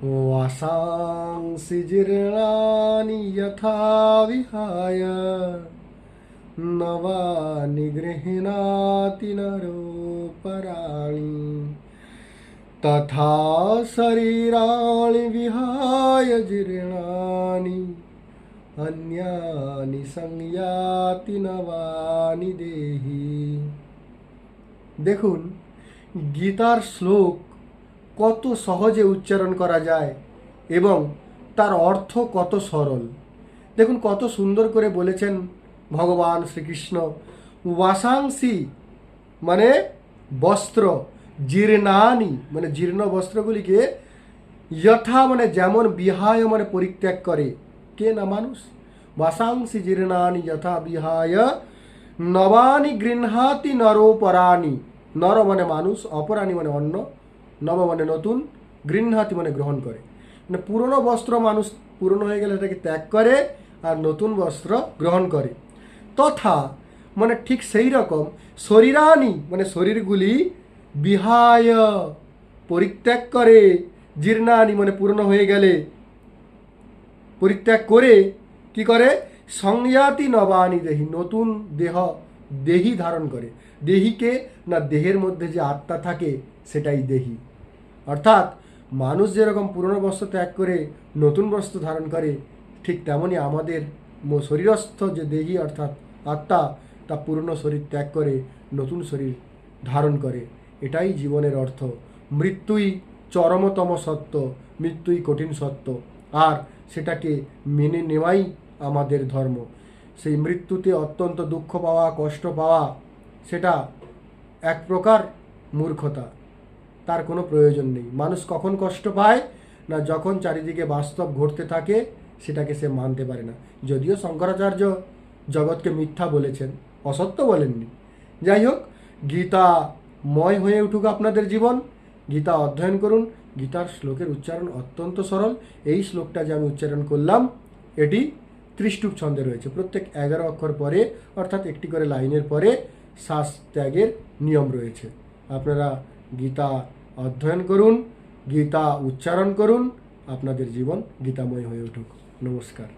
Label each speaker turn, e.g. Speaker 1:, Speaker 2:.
Speaker 1: वासांसि जीर्णानि यथा विहाय नवानि गृह्णाति नरोपराणि तथा शरीराणि विहाय जीर्णानि अन्यानि संयाति नवानि देहि। দেখুন গীতার শ্লোক কত সহজে উচ্চারণ করা যায় এবং তার অর্থ কত সরল। দেখুন কত সুন্দর করে বলেছেন ভগবান শ্রীকৃষ্ণ। ওয়াসাংসি মানে বস্ত্র, জীর্ণানি মানে জীর্ণ বস্ত্রগুলিকে, যথা মানে যেমন, বিহায় মানে পরিত্যাগ করে, কে না মানুষ। ওয়াসাংসি জীর্ণানি যথা বিহায় নবানি গৃহাতি নরোপরাণি, নর মানে মানুষ, অপরাণী মানে অন্য, নব মানে নতুন, গৃহাতি মানে গ্রহণ করে। মানে পুরনো বস্ত্র মানুষ পুরনো হয়ে গেলে সেটাকে ত্যাগ করে আর নতুন বস্ত্র গ্রহণ করে। তথা মানে ঠিক সেই রকম, শরীরানি মানে শরীরগুলি, বিহায় পরিত্যাগ করে, জীর্ণানি মানে পুরনো হয়ে গেলে পরিত্যাগ করে কি করে, সংয়াতি নবানি দেহি নতুন দেহি ধারণ করে। দেহিকে না, দেহের মধ্যে যে আত্মা থাকে সেটাই দেহি। অর্থাৎ মানুষ যেরকম পুরনো বস্ত্র ত্যাগ করে নতুন বস্ত্র ধারণ করে, ঠিক তেমনি আমাদের শরীরস্থ যে দেহি অর্থাৎ আত্মা, তা পুরনো শরীর ত্যাগ করে নতুন শরীর ধারণ করে। এটাই জীবনের অর্থ। মৃত্যুই চরমতম সত্য, মৃত্যুই কঠিন সত্য, আর সেটাকে মেনে নেওয়াই আমাদের ধর্ম। সেই মৃত্যুতে অত্যন্ত দুঃখ পাওয়া, কষ্ট পাওয়া, সেটা এক প্রকার মূর্খতা, তার কোনো প্রয়োজন নেই। মানুষ কখন কষ্ট পায় না, যখন চারিদিকে বাস্তব ঘটতে থাকে সেটাকে সে মানতে পারে না। যদিও শঙ্করাচার্য জগৎকে মিথ্যা বলেছেন, অসত্য বলেননি। যাই হোক, গীতাময় হয়ে উঠুক আপনাদের জীবন। গীতা অধ্যয়ন করুন। গীতার শ্লোকের উচ্চারণ অত্যন্ত সরল। এই শ্লোকটা যে আমি উচ্চারণ করলাম, এটি ত্রিষ্টুপ ছন্দে রয়েছে। প্রত্যেক 11 অক্ষর পরে, অর্থাৎ একটি করে লাইনের পরে শ্বাস ত্যাগের নিয়ম রয়েছে। আপনারা গীতা অধ্যয়ন করুন, গীতা উচ্চারণ করুন, আপনাদের জীবন গীতাময় হয়ে উঠুক। নমস্কার।